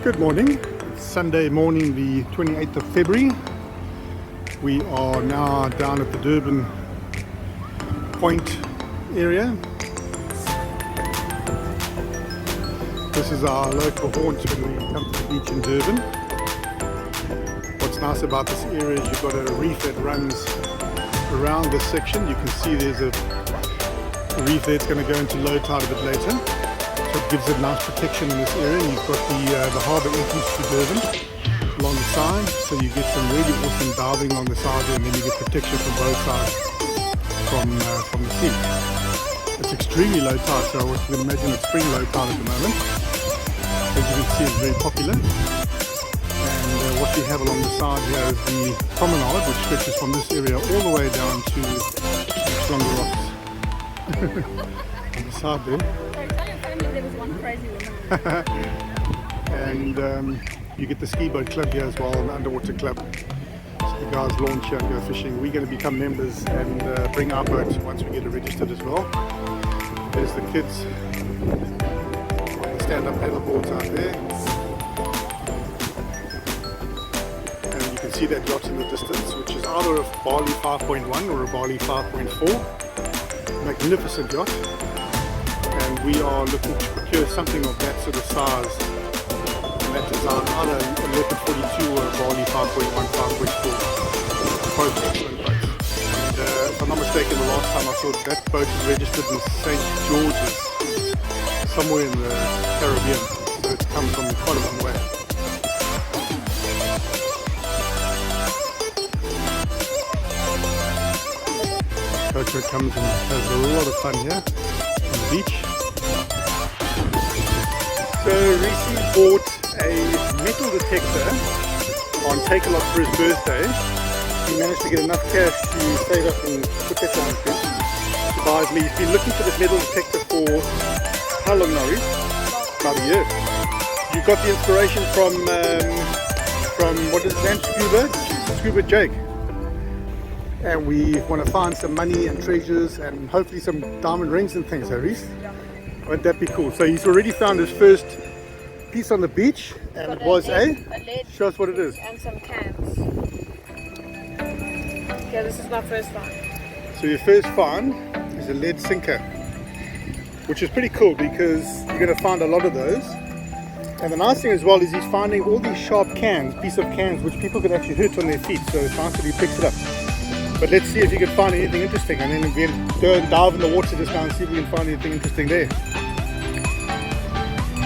Good morning. It's Sunday morning, the 28th of February. We are now down at the Durban Point area. This is our local haunt when we come to the beach in Durban. What's nice about this area is you've got a reef that runs around this section. You can see there's a reef there. It's going to go into low tide a bit later. So it gives it nice protection in this area. And you've got the harbour entrance to Durban along the side, so you get some really awesome diving on the side there, and then you get protection from both sides from the sea. It's extremely low tide, so you can imagine it's spring low tide at the moment. As you can see, it's very popular. And what we have along the side here is the promenade, which stretches from this area all the way down to Stronger Rocks. On the side there. There was one crazy woman. And you get the ski boat club here as well, and the underwater club. So the guys launch here and go fishing. We're going to become members and bring our boats once we get it registered as well. There's the kids on the stand-up paddle boards out there. And you can see that yacht in the distance, which is either a Bali 5.1 or a Bali 5.4. Magnificent yacht. And we are looking to procure something of that sort of size and that design, either a Leopard 42 or a Bali 5.1, 5.4. Both excellent boats. And if I'm not mistaken, the last time I saw that boat is registered in St. George's, somewhere in the Caribbean. So it's come from quite a long way. Coach comes and has a lot of fun here on the beach. So Reese bought a metal detector on Take-A-Lot for his birthday. He managed to get enough cash to save up and put that down to buy me. He's been looking for this metal detector for how long now, Reese? About a year. You got the inspiration from what is his name? Scuba Jake. And we want to find some money and treasures and hopefully some diamond rings and things, Reese? Yeah. Won't that be cool? So he's already found his first piece on the beach, and it was a lead. Show us what it is. And some cans. Yeah, this is my first find. So your first find is a lead sinker, which is pretty cool because you're going to find a lot of those. And the nice thing as well is he's finding all these sharp cans, piece of cans, which people could actually hurt on their feet. So it's nice that he picks it up. But let's see if you can find anything interesting, and then we'll go and dive in the water just now and see if we can find anything interesting there.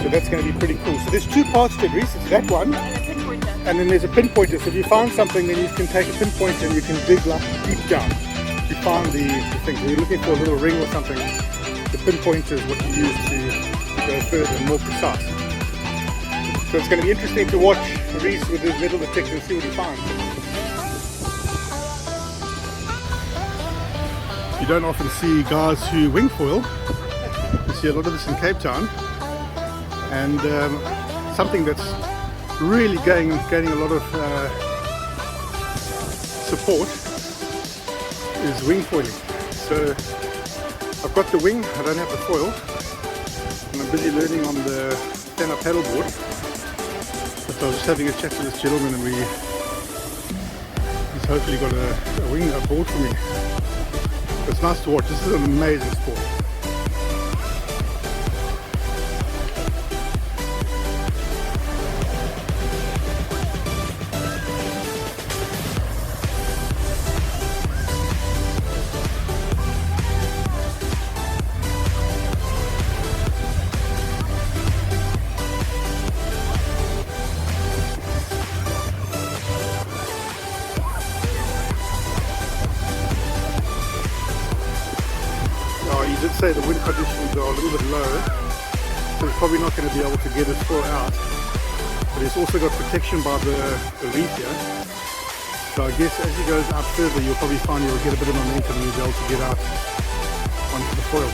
So that's going to be pretty cool. So there's two parts to it, Reese. It's that one, And a pinpointer. and then there's a pinpointer. So if you find something, then you can take a pinpointer and you can dig like deep down to find the thing. So you're looking for a little ring or something. The pinpointer is what you use to go further and more precise. So it's going to be interesting to watch Reese with his metal detector and see what he finds. You don't often see guys who wing foil. You see a lot of this in Cape Town, and something that's really gaining a lot of support is wing foiling. So I've got the wing, I don't have the foil, and I'm busy learning on the stand-up paddleboard. So I was just having a chat to this gentleman, and he's hopefully got a wing board for me. It's nice to watch. This is an amazing sport. You did say the wind conditions are a little bit low, so it's probably not going to be able to get it full out. But it's also got protection by the reef here. So I guess as he goes out further, you'll probably find you'll get a bit of momentum and you'll be able to get out onto the foil.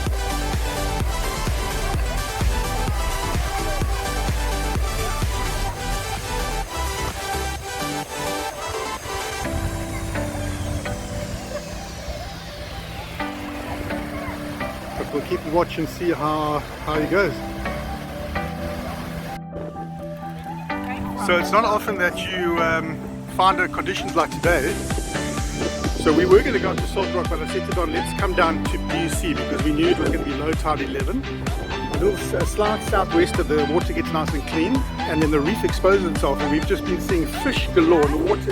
But we'll keep watch and see how he goes. So it's not often that you find conditions like today. So we were going to go up to Salt Rock, but I said to Don, let's come down to BC because we knew it was going to be low tide 11. A little slight southwest of the water gets nice and clean, and then the reef exposes itself, and we've just been seeing fish galore in the water.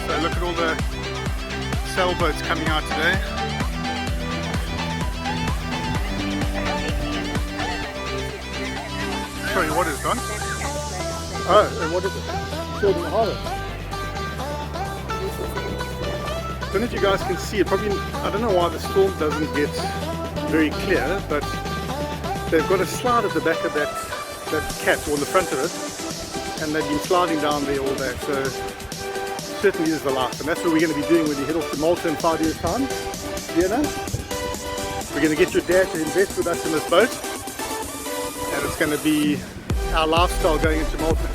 So look at all the sailboats coming out today. Sorry, what is Don? Oh, and what is it? Short in the harbour. I don't know if you guys can see it. Probably, I don't know why the storm doesn't get very clear, but they've got a slide at the back of that cat, or on the front of it, and they've been sliding down there all day. So certainly is the life, and that's what we're going to be doing when we head off to Malta in 5 years' time. Diana, we're going to get your dad to invest with us in this boat, and it's going to be our lifestyle going into Malta.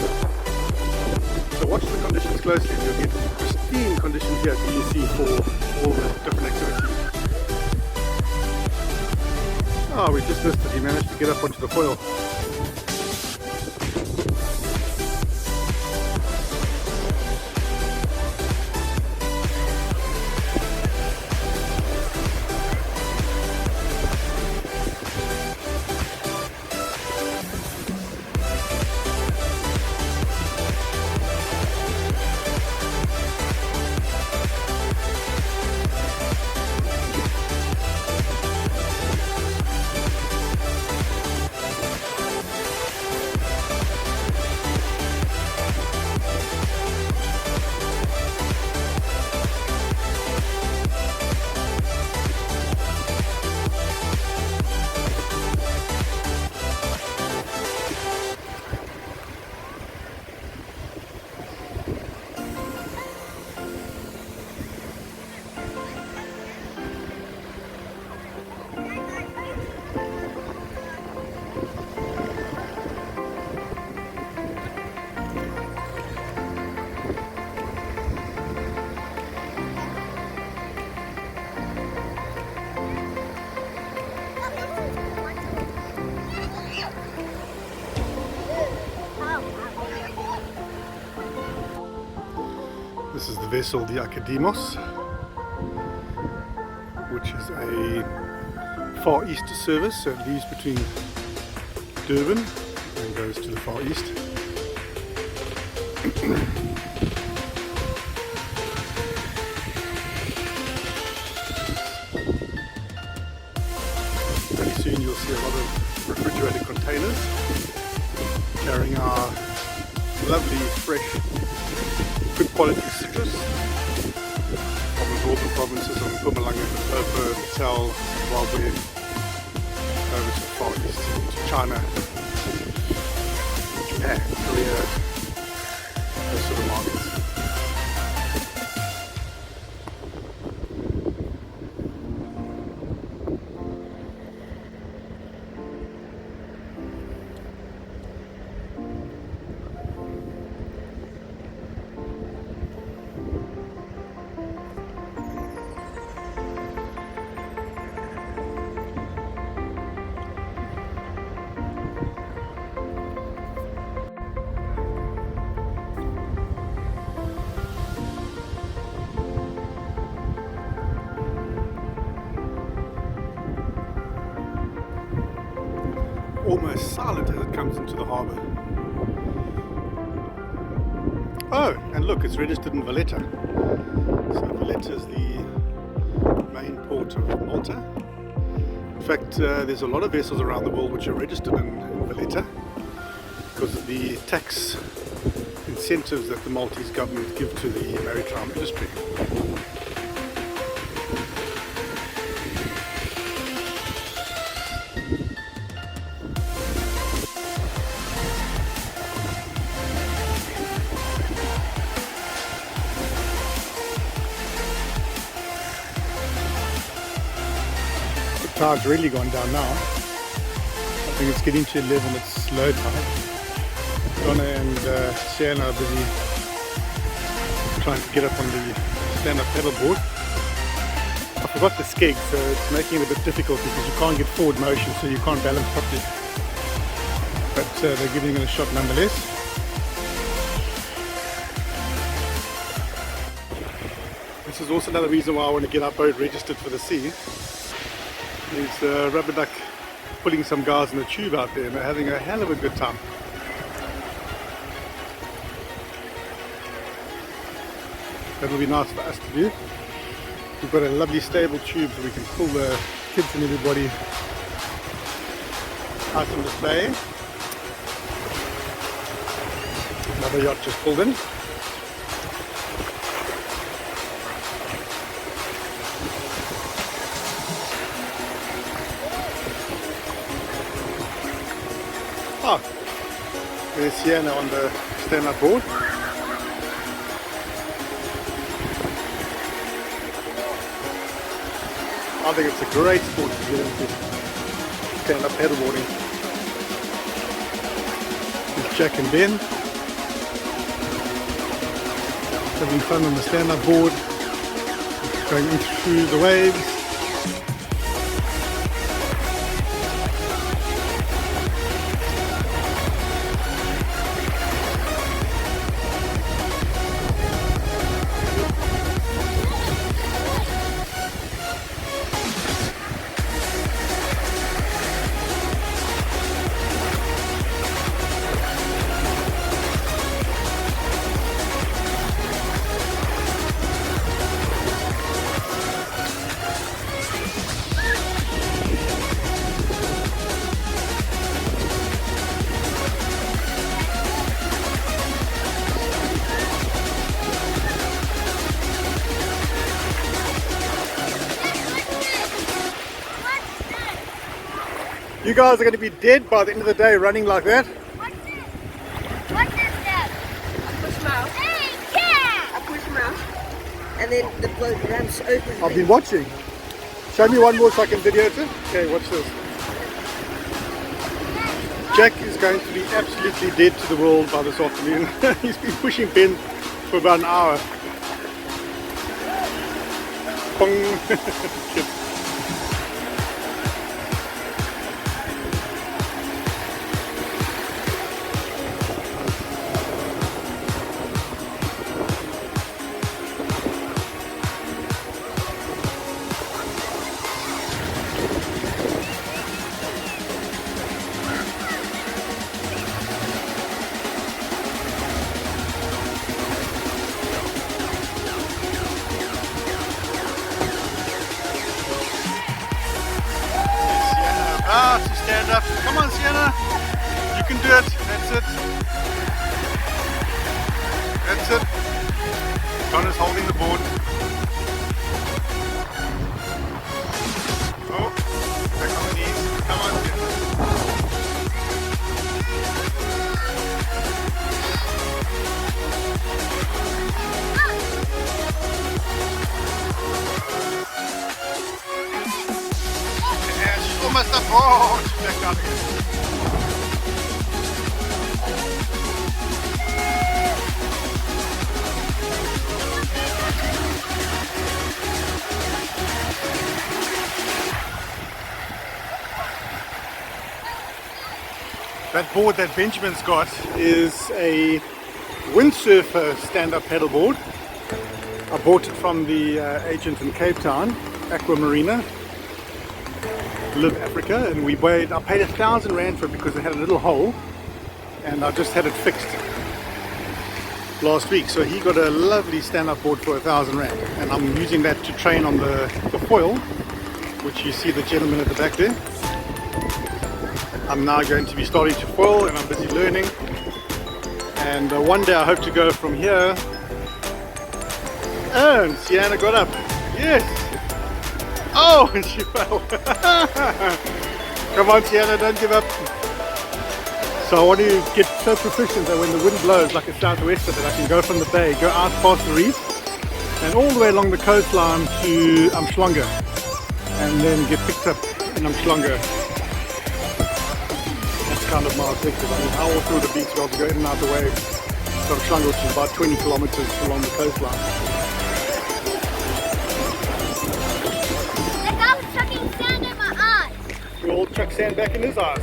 So watch the conditions closely. You'll get pristine conditions here at BC for all the different activities. Oh, we just missed it. He managed to get up onto the foil. This is the vessel, the Academos, which is a Far East service, so it leaves between Durban and goes to the Far East. Pretty soon you'll see a lot of refrigerated containers carrying our lovely, fresh, good quality citrus from the northern provinces of Mpumalanga, Limpopo, Natal, Zimbabwe, over to the Far East, to China, Japan, Korea, those sort of markets. Almost silent as it comes into the harbour. Oh, and look, it's registered in Valletta. So Valletta is the main port of Malta. In fact, there's a lot of vessels around the world which are registered in Valletta because of the tax incentives that the Maltese government give to the maritime industry. The tide's really gone down now. I think it's getting to 11, it's low tide. Donna and Sienna are busy trying to get up on the stand-up paddleboard. I forgot the skeg, so it's making it a bit difficult because you can't get forward motion, so you can't balance properly. But they're giving it a shot nonetheless. This is also another reason why I want to get our boat registered for the sea. Is rubber duck pulling some guys in the tube out there, and they're having a hell of a good time. That'll be nice for us to do. We've got a lovely stable tube so we can pull the kids and everybody out on the bay. Another yacht just pulled in. Ah, there's Sienna on the stand-up board. I think it's a great sport to get into, stand-up paddleboarding. There's Jack and Ben having fun on the stand-up board, going in through the waves. You guys are going to be dead by the end of the day running like that. What's this? What is that? Push them out. Hey, cat! I push them out. And then the boat ramps open. I've been watching. Show me one more so I can video it. Okay, watch this. Jack is going to be absolutely dead to the world by this afternoon. He's been pushing Ben for about an hour. Pong. To stand up. Come on, Sienna. You can do it. That's it. That's it. Connor's holding the board. Oh, back on the knees. Come on, Sienna. Almost up. Oh, she's back up again. That board that Benjamin's got is a windsurfer stand-up paddleboard. I bought it from the agent in Cape Town, Aqua Marina. Live Africa, and I paid 1,000 rand for it because it had a little hole, and I just had it fixed last week. So he got a lovely stand-up board for 1,000 rand, and I'm using that to train on the foil, which you see the gentleman at the back there. I'm now going to be starting to foil, and I'm busy learning, and one day I hope to go from here. Oh, and Sienna got up. Yes. Oh, and she fell. Come on, Sienna, don't give up. So I want to get so proficient that when the wind blows like a southwester, that I can go from the bay, go out past the reef, and all the way along the coastline to Umhlanga, and then get picked up in Umhlanga. That's kind of my objective. I mean, how all through the beach, I'll go in and out the waves to Umhlanga, which is about 20 kilometers along the coastline. chuck sand back in his eyes.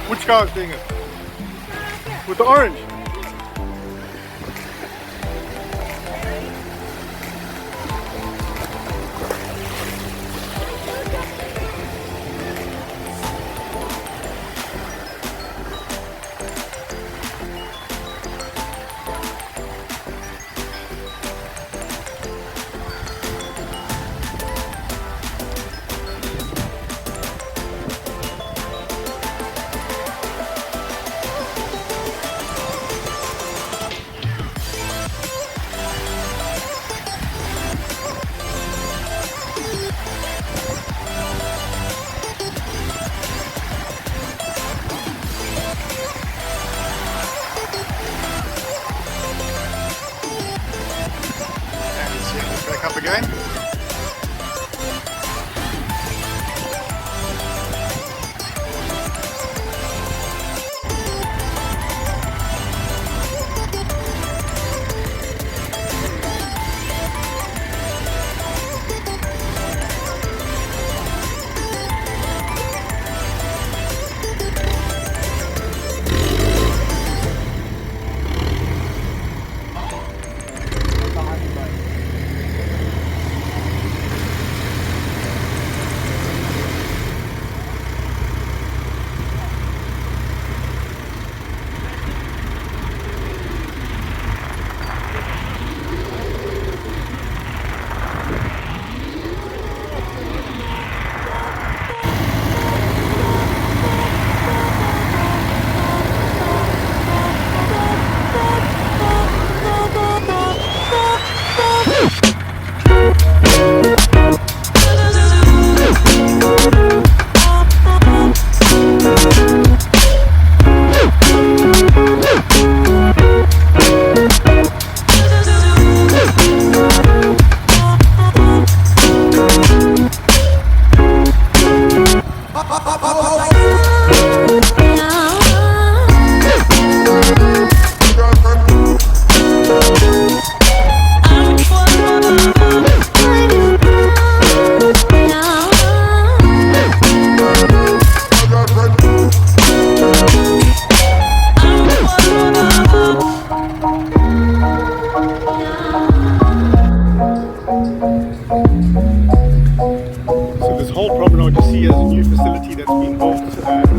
Which guy's doing it? With the orange? Back up again.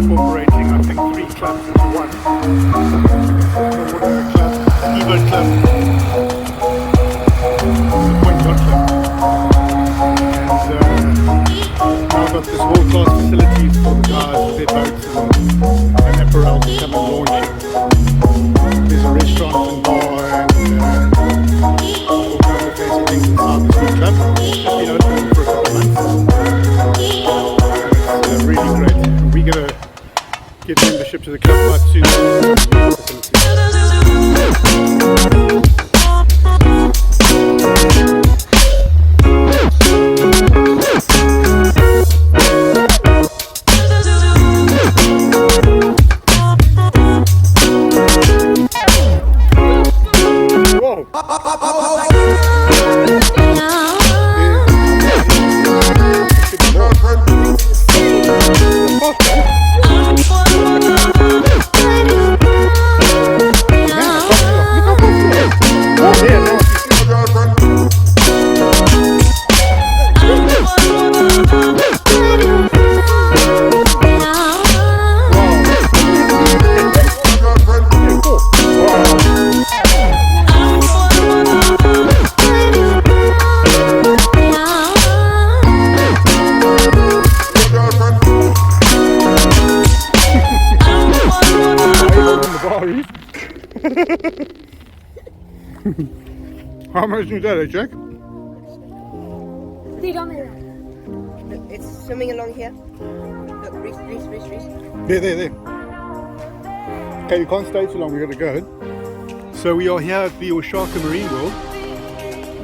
incorporating, I think, 3 clubs into one. Snowboarder club, ski-boat club, the point yacht club. And now I've got this world-class facility for the guys with their boats and apparel to come and launch. There's a restaurant and bar and all kinds of fancy things inside this new club. It's just been open for a couple of months. It's really great. We're going to get membership to the club quite soon. How much is that, Jack? They don't know Look, it's swimming along here. Look, Reese. There. Okay, we can't stay too long, we got to go. So we are here at the Oshaka Marine World,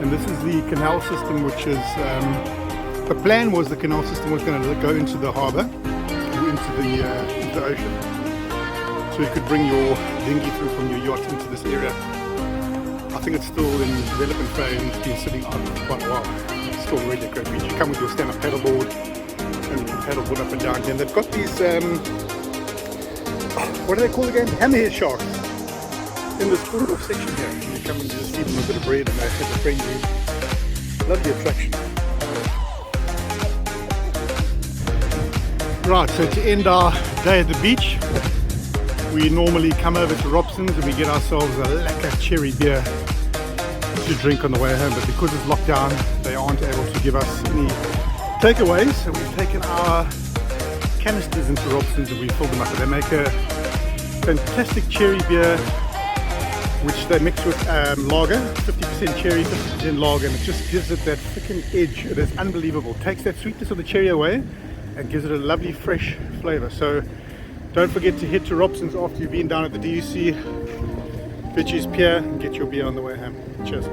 and this is the canal system, which is, the plan was the canal system was going to go into the harbour, into the ocean. So you could bring your dinghy through from your yacht into this area. I think it's still in development phase, it's been sitting out for quite a while. still really a great beach. You come with your stand-up paddleboard and you can paddleboard up and down here. And they've got these, what do they call again? Hammerhead sharks in this little section here. You come and just feed them a bit of bread and they have a friendly, lovely attraction. Right, so to end our day at the beach, we normally come over to Robson's and we get ourselves a lekker cherry beer to drink on the way home, but because it's locked down, they aren't able to give us any takeaways, so we've taken our canisters into Robson's and we filled them up. They make a fantastic cherry beer which they mix with lager, 50% cherry, 50% lager, and it just gives it that freaking edge. It is unbelievable. Takes that sweetness of the cherry away and gives it a lovely fresh flavor. So don't forget to head to Robson's after you've been down at the DUC, Vetches Pier, and get your beer on the way home. Cheers.